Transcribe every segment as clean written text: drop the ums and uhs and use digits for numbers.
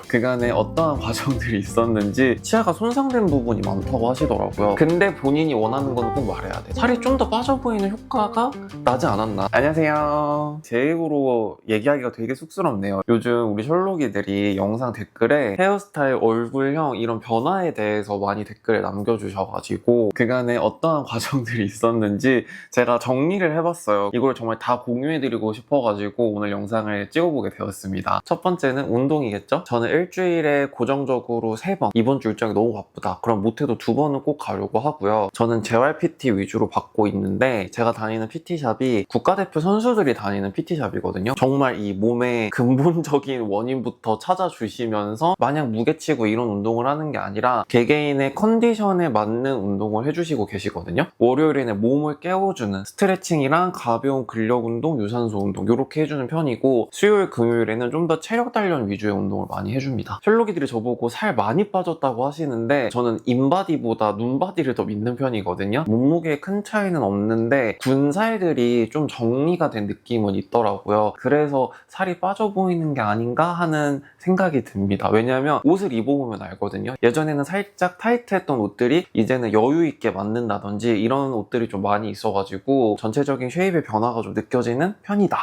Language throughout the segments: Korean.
그간에 어떠한 과정들이 있었는지 치아가 손상된 부분이 많다고 하시더라고요. 근데 본인이 원하는 건 꼭 말해야 돼. 살이 좀 더 빠져 보이는 효과가 나지 않았나. 안녕하세요. 제 입으로 얘기하기가 되게 쑥스럽네요. 요즘 우리 셜록이들이 영상 댓글에 헤어스타일, 얼굴형 이런 변화에 대해서 많이 댓글을 남겨주셔가지고 그간에 어떠한 과정들이 있었는지 제가 정리를 해봤어요. 이걸 정말 다 공유해드리고 싶어가지고 오늘 영상을 찍어보게 되었습니다. 첫 번째는 운동이겠죠? 저는 일주일에 고정적으로 3번, 이번 주 일정이 너무 바쁘다 그럼 못해도 2번은 꼭 가려고 하고요. 저는 재활 PT 위주로 받고 있는데 제가 다니는 PT샵이 국가대표 선수들이 다니는 PT샵이거든요. 정말 이 몸의 근본적인 원인부터 찾아주시면서 마냥 무게치고 이런 운동을 하는 게 아니라 개개인의 컨디션에 맞는 운동을 해주시고 계시거든요. 월요일에는 몸을 깨워주는 스트레칭이랑 가벼운 근력 운동, 유산소 운동 이렇게 해주는 편이고 수요일, 금요일에는 좀 더 체력 단련 위주의 운동을 많이 해줍니다. 셜록이들이 저보고 살 많이 빠졌다고 하시는데 저는 인바디보다 눈바디를 더 믿는 편이거든요. 몸무게에 큰 차이는 없는데 군살들이 좀 정리가 된 느낌은 있더라고요. 그래서 살이 빠져 보이는 게 아닌가 하는 생각이 듭니다. 왜냐하면 옷을 입어보면 알거든요. 예전에는 살짝 타이트했던 옷들이 이제는 여유 있게 맞는다든지 이런 옷들이 좀 많이 있어가지고 전체적인 쉐입의 변화가 좀 느껴지는 편이다.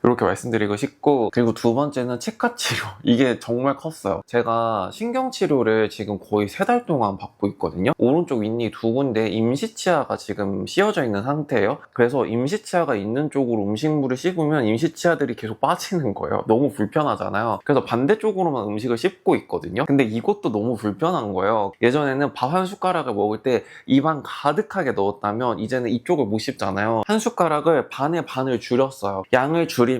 이렇게 말씀드리고 싶고, 그리고 두 번째는 치과 치료. 이게 정말 컸어요. 제가 신경치료를 지금 거의 3달 동안 받고 있거든요. 오른쪽 윗니 2군데 임시치아가 지금 씌워져 있는 상태예요. 그래서 임시치아가 있는 쪽으로 음식물을 씹으면 임시치아들이 계속 빠지는 거예요. 너무 불편하잖아요. 그래서 반대쪽으로만 음식을 씹고 있거든요. 근데 이것도 너무 불편한 거예요. 예전에는 밥 한 숟가락을 먹을 때 입안 가득하게 넣었다면 이제는 이쪽을 못 씹잖아요. 한 숟가락을 반의 반을 줄였어요. 양을 줄이면서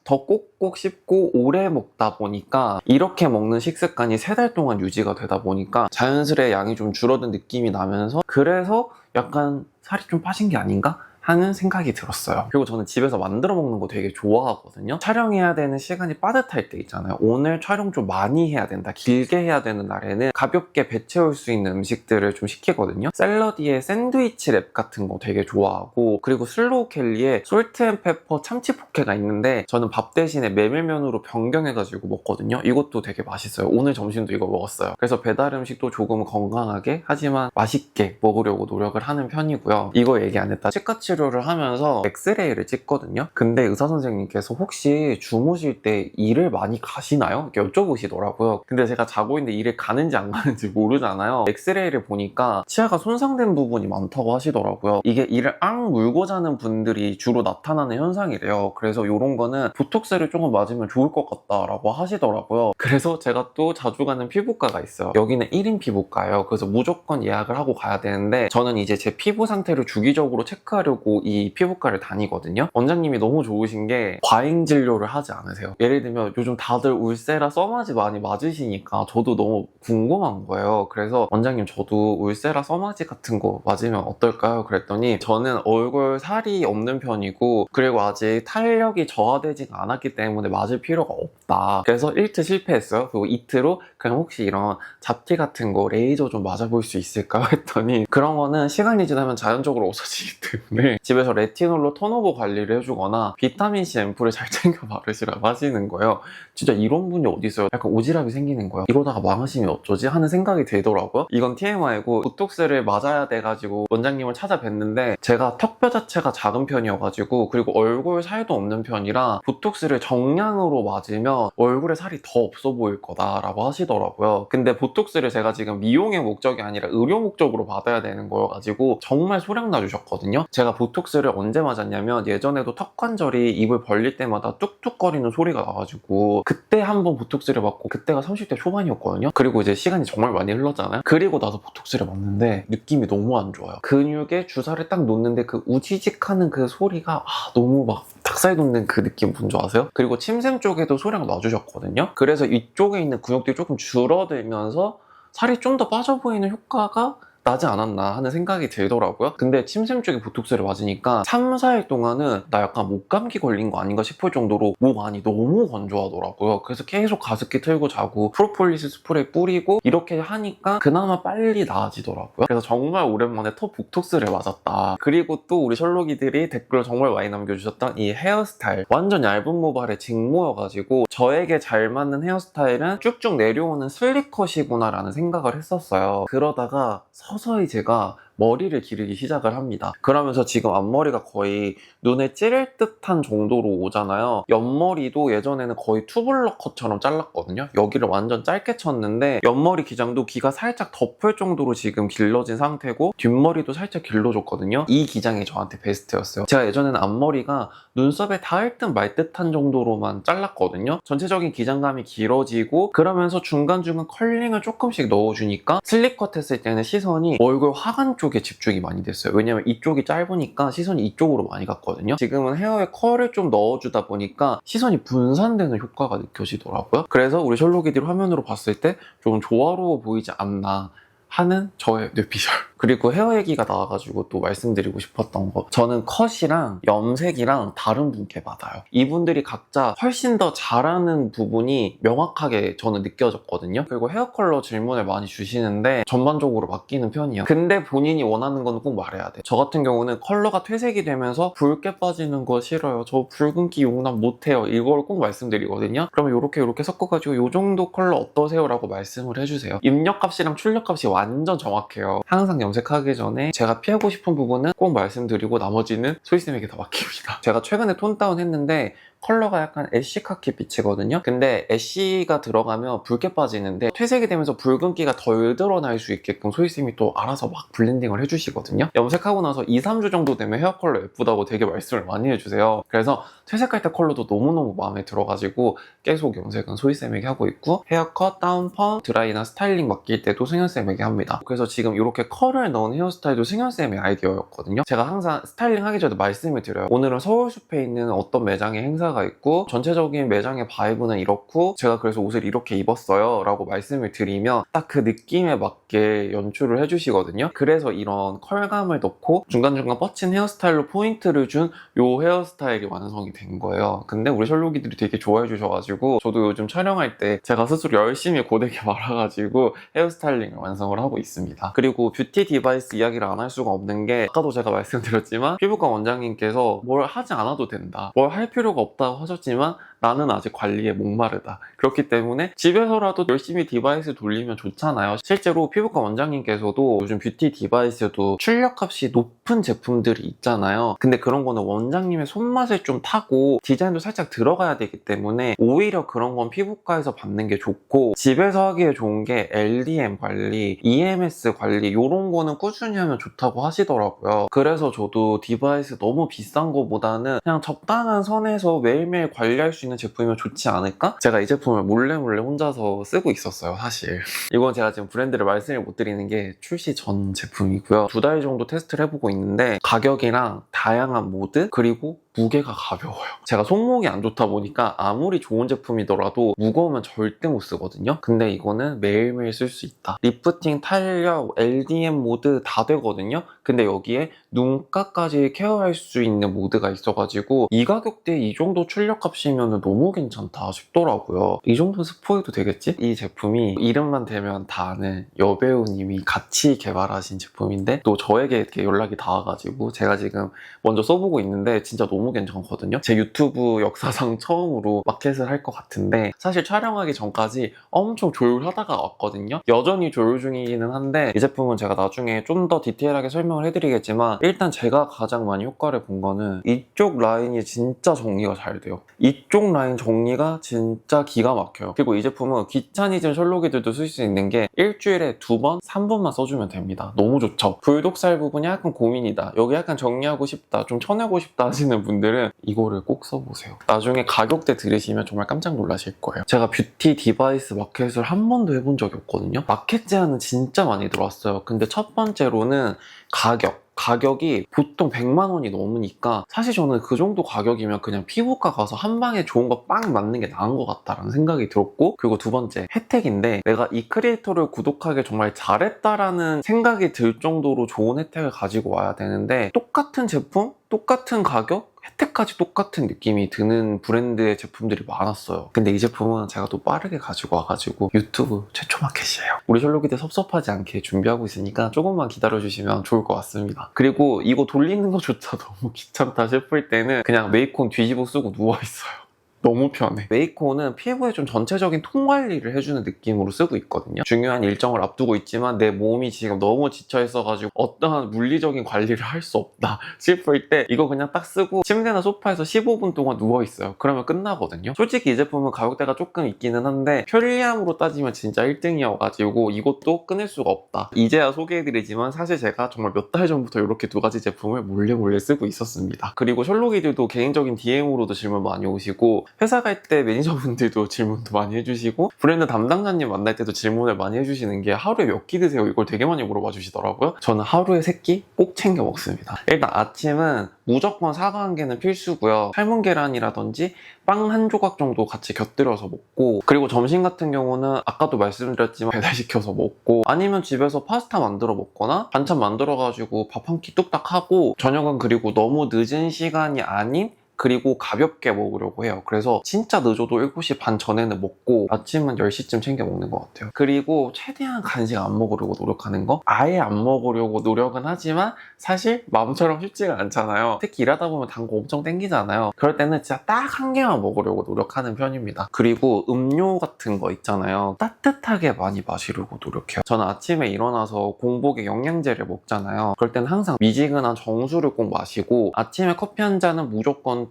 더 꼭꼭 씹고 오래 먹다 보니까 이렇게 먹는 식습관이 3달 동안 유지가 되다 보니까 자연스레 양이 좀 줄어든 느낌이 나면서 그래서 약간 살이 좀 빠진 게 아닌가? 하는 생각이 들었어요. 그리고 저는 집에서 만들어 먹는 거 되게 좋아하거든요. 촬영해야 되는 시간이 빠듯할 때 있잖아요. 오늘 촬영 좀 많이 해야 된다, 길게 해야 되는 날에는 가볍게 배 채울 수 있는 음식들을 좀 시키거든요. 샐러디에 샌드위치 랩 같은 거 되게 좋아하고, 그리고 슬로우 켈리에 솔트앤페퍼 참치 포케가 있는데 저는 밥 대신에 메밀면으로 변경해가지고 먹거든요. 이것도 되게 맛있어요. 오늘 점심도 이거 먹었어요. 그래서 배달 음식도 조금 건강하게 하지만 맛있게 먹으려고 노력을 하는 편이고요. 이거 얘기 안 했다. 치과 치료를 하면서 엑스레이를 찍거든요. 근데 의사 선생님께서 혹시 주무실 때 일을 많이 가시나요? 이렇게 여쭤보시더라고요. 근데 제가 자고 있는데 일을 가는지 안 가는지 모르잖아요. 엑스레이를 보니까 치아가 손상된 부분이 많다고 하시더라고요. 이게 이를 앙 물고 자는 분들이 주로 나타나는 현상이래요. 그래서 이런 거는 보톡스를 조금 맞으면 좋을 것 같다라고 하시더라고요. 그래서 제가 또 자주 가는 피부과가 있어요. 여기는 1인 피부과예요. 그래서 무조건 예약을 하고 가야 되는데 저는 이제 제 피부 상태를 주기적으로 체크하려고 이 피부과를 다니거든요. 원장님이 너무 좋으신 게 과잉 진료를 하지 않으세요. 예를 들면 요즘 다들 울세라 써마지 많이 맞으시니까 저도 너무 궁금한 거예요. 그래서 원장님 저도 울세라 써마지 같은 거 맞으면 어떨까요? 그랬더니 저는 얼굴 살이 없는 편이고 그리고 아직 탄력이 저하되지가 않았기 때문에 맞을 필요가 없다. 그래서 1트 실패했어요. 그리고 2트로 그냥 혹시 이런 잡티 같은 거 레이저 좀 맞아볼 수 있을까요? 했더니 그런 거는 시간이 지나면 자연적으로 없어지기 때문에 집에서 레티놀로 톤오버 관리를 해주거나 비타민C 앰플을 잘 챙겨 바르시라고 하시는 거예요. 진짜 이런 분이 어디 있어요? 약간 오지랖이 생기는 거예요. 이러다가 망하시면 어쩌지? 하는 생각이 들더라고요. 이건 TMI고 보톡스를 맞아야 돼가지고 원장님을 찾아뵀는데 제가 턱뼈 자체가 작은 편이어가지고 그리고 얼굴 살도 없는 편이라 보톡스를 정량으로 맞으면 얼굴에 살이 더 없어 보일 거다라고 하시더라고요. 근데 보톡스를 제가 지금 미용의 목적이 아니라 의료 목적으로 받아야 되는 거여가지고 정말 소량 놔주셨거든요. 제가 보톡스를 언제 맞았냐면 예전에도 턱관절이 입을 벌릴 때마다 뚝뚝거리는 소리가 나가지고 그때 한번 보톡스를 맞고 그때가 30대 초반이었거든요. 그리고 이제 시간이 정말 많이 흘렀잖아요. 그리고 나서 보톡스를 맞는데 느낌이 너무 안 좋아요. 근육에 주사를 딱 놓는데 그 우지직하는 그 소리가 너무 막 닭살 돋는 그 느낌 뭔지 아세요? 그리고 침샘 쪽에도 소량 놔주셨거든요. 그래서 이쪽에 있는 근육들이 조금 줄어들면서 살이 좀 더 빠져 보이는 효과가 나지 않았나 하는 생각이 들더라고요. 근데 침샘 쪽에 보톡스를 맞으니까 3, 4일 동안은 나 약간 목감기 걸린 거 아닌가 싶을 정도로 목 안이 너무 건조하더라고요. 그래서 계속 가습기 틀고 자고 프로폴리스 스프레이 뿌리고 이렇게 하니까 그나마 빨리 나아지더라고요. 그래서 정말 오랜만에 턱 보톡스를 맞았다. 그리고 또 우리 셜록이들이 댓글을 정말 많이 남겨주셨던 이 헤어스타일, 완전 얇은 모발에 직모여가지고 저에게 잘 맞는 헤어스타일은 쭉쭉 내려오는 슬릭컷이구나 라는 생각을 했었어요. 그러다가 서서히 제가 머리를 기르기 시작을 합니다. 그러면서 지금 앞머리가 거의 눈에 찌를 듯한 정도로 오잖아요. 옆머리도 예전에는 거의 투블럭 컷처럼 잘랐거든요. 여기를 완전 짧게 쳤는데 옆머리 기장도 귀가 살짝 덮을 정도로 지금 길러진 상태고 뒷머리도 살짝 길러줬거든요. 이 기장이 저한테 베스트였어요. 제가 예전에는 앞머리가 눈썹에 닿을 듯 말 듯한 정도로만 잘랐거든요. 전체적인 기장감이 길어지고 그러면서 중간중간 컬링을 조금씩 넣어주니까 슬립컷 했을 때는 시선이 얼굴 하관 쪽에 집중이 많이 됐어요. 왜냐면 이쪽이 짧으니까 시선이 이쪽으로 많이 갔거든요. 지금은 헤어에 컬을 좀 넣어주다 보니까 시선이 분산되는 효과가 느껴지더라고요. 그래서 우리 셜록이들 화면으로 봤을 때 좀 조화로워 보이지 않나 하는 저의 뇌피셜. 그리고 헤어 얘기가 나와가지고 또 말씀드리고 싶었던 거, 저는 컷이랑 염색이랑 다른 분께 받아요. 이분들이 각자 훨씬 더 잘하는 부분이 명확하게 저는 느껴졌거든요. 그리고 헤어 컬러 질문을 많이 주시는데 전반적으로 맡기는 편이에요. 근데 본인이 원하는 건 꼭 말해야 돼. 저 같은 경우는 컬러가 퇴색이 되면서 붉게 빠지는 거 싫어요, 저 붉은기 용납 못해요, 이걸 꼭 말씀드리거든요. 그러면 이렇게 섞어가지고 이 정도 컬러 어떠세요? 라고 말씀을 해주세요. 입력값이랑 출력값이 완전 정확해요. 항상 염색하기 전에 제가 피하고 싶은 부분은 꼭 말씀드리고 나머지는 소희쌤에게 다 맡깁니다. 제가 최근에 톤 다운 했는데 컬러가 약간 애쉬 카키 빛이거든요. 근데 애쉬가 들어가면 붉게 빠지는데 퇴색이 되면서 붉은기가 덜 드러날 수 있게끔 소희쌤이 또 알아서 막 블렌딩을 해주시거든요. 염색하고 나서 2, 3주 정도 되면 헤어 컬러 예쁘다고 되게 말씀을 많이 해주세요. 그래서 퇴색할 때 컬러도 너무너무 마음에 들어가지고 계속 염색은 소희쌤에게 하고 있고, 헤어컷, 다운펌, 드라이나 스타일링 맡길 때도 승현쌤에게 합니다. 그래서 지금 이렇게 컬을 넣은 헤어스타일도 승현쌤의 아이디어였거든요. 제가 항상 스타일링 하기 전에 말씀을 드려요. 오늘은 서울숲에 있는 어떤 매장의 행사가 있고 전체적인 매장의 바이브는 이렇고 제가 그래서 옷을 이렇게 입었어요 라고 말씀을 드리면 딱 그 느낌에 맞게 연출을 해주시거든요. 그래서 이런 컬감을 넣고 중간중간 뻗친 헤어스타일로 포인트를 준 요 헤어스타일이 완성이 된 거예요. 근데 우리 셜록이들이 되게 좋아해 주셔가지고 저도 요즘 촬영할 때 제가 스스로 열심히 고데기 말아가지고 헤어스타일링을 완성을 하고 있습니다. 그리고 뷰티 디바이스 이야기를 안 할 수가 없는 게, 아까도 제가 말씀드렸지만 피부과 원장님께서 뭘 하지 않아도 된다, 뭘 할 필요가 없다고 하셨지만 나는 아직 관리에 목마르다. 그렇기 때문에 집에서라도 열심히 디바이스 돌리면 좋잖아요. 실제로 피부과 원장님께서도 요즘 뷰티 디바이스도 출력값이 높은 제품들이 있잖아요. 근데 그런 거는 원장님의 손맛을 좀 타고 디자인도 살짝 들어가야 되기 때문에 오히려 그런 건 피부과에서 받는 게 좋고, 집에서 하기에 좋은 게 LDM 관리, EMS 관리 이런 거는 꾸준히 하면 좋다고 하시더라고요. 그래서 저도 디바이스 너무 비싼 거보다는 그냥 적당한 선에서 매일매일 관리할 수 있는 제품이면 좋지 않을까? 제가 이 제품을 몰래 혼자서 쓰고 있었어요, 사실. 이건 제가 지금 브랜드를 말씀을 못 드리는 게 출시 전 제품이고요. 2달 정도 테스트를 해보고 있는데 가격이랑 다양한 모드 그리고 무게가 가벼워요. 제가 손목이 안 좋다 보니까 아무리 좋은 제품이더라도 무거우면 절대 못 쓰거든요. 근데 이거는 매일매일 쓸 수 있다. 리프팅, 탄력, LDM 모드 다 되거든요. 근데 여기에 눈가까지 케어할 수 있는 모드가 있어가지고 이 가격대에 이 정도 출력값이면 너무 괜찮다 싶더라고요. 이 정도 스포해도 되겠지? 이 제품이 이름만 대면 다 아는 여배우님이 같이 개발하신 제품인데 또 저에게 이렇게 연락이 닿아가지고 제가 지금 먼저 써보고 있는데 진짜 너무 괜찮거든요. 제 유튜브 역사상 처음으로 마켓을 할 것 같은데, 사실 촬영하기 전까지 엄청 조율하다가 왔거든요. 여전히 조율 중이기는 한데 이 제품은 제가 나중에 좀 더 디테일하게 설명을 해드리겠지만, 일단 제가 가장 많이 효과를 본 거는 이쪽 라인이 진짜 정리가 잘 돼요. 이쪽 라인 정리가 진짜 기가 막혀요. 그리고 이 제품은 귀차니즘 셜록이들도 쓸 수 있는 게 일주일에 2번, 3번만 써주면 됩니다. 너무 좋죠. 불독살 부분이 약간 고민이다, 여기 약간 정리하고 싶다, 좀 쳐내고 싶다 하시는 분들은 이거를 꼭 써보세요. 나중에 가격대 들으시면 정말 깜짝 놀라실 거예요. 제가 뷰티 디바이스 마켓을 한 번도 해본 적이 없거든요. 마켓 제안은 진짜 많이 들어왔어요. 근데 첫 번째로는 가격, 가격이 보통 100만 원이 넘으니까 사실 저는 그 정도 가격이면 그냥 피부과 가서 한 방에 좋은 거 빵 맞는 게 나은 것 같다라는 생각이 들었고, 그리고 두 번째 혜택인데, 내가 이 크리에이터를 구독하길 정말 잘했다라는 생각이 들 정도로 좋은 혜택을 가지고 와야 되는데, 똑같은 제품, 똑같은 가격, 혜택까지 똑같은 느낌이 드는 브랜드의 제품들이 많았어요. 근데 이 제품은 제가 또 빠르게 가지고 와가지고 유튜브 최초 마켓이에요. 우리 셜록이들 섭섭하지 않게 준비하고 있으니까 조금만 기다려주시면 좋을 것 같습니다. 그리고 이거 돌리는 것조차 너무 귀찮다 싶을 때는 그냥 메이콘 뒤집어 쓰고 누워있어요. 너무 편해. 메이콘은 피부에 좀 전체적인 통 관리를 해주는 느낌으로 쓰고 있거든요. 중요한 일정을 앞두고 있지만 내 몸이 지금 너무 지쳐 있어가지고 어떠한 물리적인 관리를 할 수 없다 싶을 때 이거 그냥 딱 쓰고 침대나 소파에서 15분 동안 누워있어요. 그러면 끝나거든요. 솔직히 이 제품은 가격대가 조금 있기는 한데 편리함으로 따지면 진짜 1등이어가지고 이것도 끊을 수가 없다. 이제야 소개해드리지만 사실 제가 정말 몇 달 전부터 이렇게 두 가지 제품을 몰래 쓰고 있었습니다. 그리고 셜록이들도 개인적인 DM으로도 질문 많이 오시고, 회사 갈 때 매니저분들도 질문도 많이 해주시고, 브랜드 담당자님 만날 때도 질문을 많이 해주시는 게 하루에 몇 끼 드세요? 이걸 되게 많이 물어봐 주시더라고요. 저는 하루에 3끼 꼭 챙겨 먹습니다. 일단 아침은 무조건 사과 한 개는 필수고요. 삶은 계란이라든지 빵 한 조각 정도 같이 곁들여서 먹고, 그리고 점심 같은 경우는 아까도 말씀드렸지만 배달시켜서 먹고, 아니면 집에서 파스타 만들어 먹거나 반찬 만들어가지고 밥 한 끼 뚝딱 하고, 저녁은 그리고 너무 늦은 시간이 아닌 그리고 가볍게 먹으려고 해요. 그래서 진짜 늦어도 7시 반 전에는 먹고 아침은 10시쯤 챙겨 먹는 것 같아요. 그리고 최대한 간식 안 먹으려고 노력하는 거? 아예 안 먹으려고 노력은 하지만 사실 마음처럼 쉽지가 않잖아요. 특히 일하다 보면 단 거 엄청 땡기잖아요. 그럴 때는 진짜 딱 한 개만 먹으려고 노력하는 편입니다. 그리고 음료 같은 거 있잖아요. 따뜻하게 많이 마시려고 노력해요. 저는 아침에 일어나서 공복에 영양제를 먹잖아요. 그럴 때는 항상 미지근한 정수를 꼭 마시고, 아침에 커피 한 잔은 무조건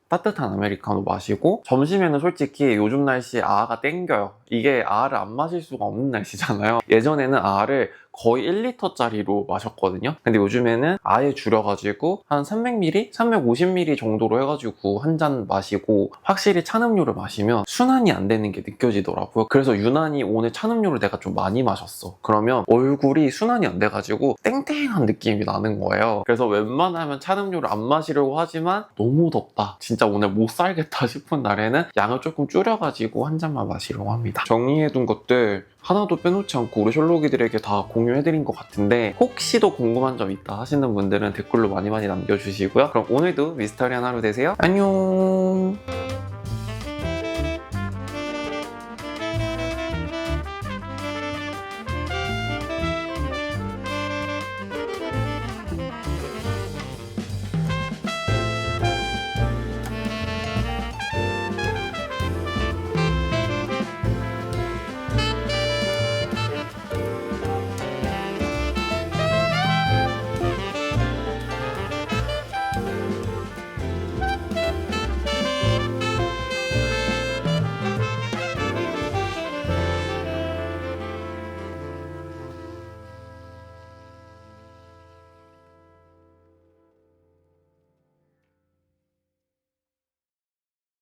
따뜻한 아메리카노 마시고, 점심에는 솔직히 요즘 날씨에 아아가 땡겨요. 이게 아아를 안 마실 수가 없는 날씨잖아요. 예전에는 아아를 거의 1리터짜리로 마셨거든요. 근데 요즘에는 아예 줄여가지고 한 300ml? 350ml 정도로 해가지고 한 잔 마시고, 확실히 찬 음료를 마시면 순환이 안 되는 게 느껴지더라고요. 그래서 유난히 오늘 찬 음료를 내가 좀 많이 마셨어. 그러면 얼굴이 순환이 안 돼가지고 땡땡한 느낌이 나는 거예요. 그래서 웬만하면 찬 음료를 안 마시려고 하지만 너무 덥다, 진짜 오늘 못 살겠다 싶은 날에는 양을 조금 줄여가지고 한 잔만 마시려고 합니다. 정리해둔 것들 하나도 빼놓지 않고 우리 셜록이들에게 다 공유해드린 것 같은데, 혹시 더 궁금한 점 있다 하시는 분들은 댓글로 많이 남겨주시고요. 그럼 오늘도 미스터리한 하루 되세요. 안녕.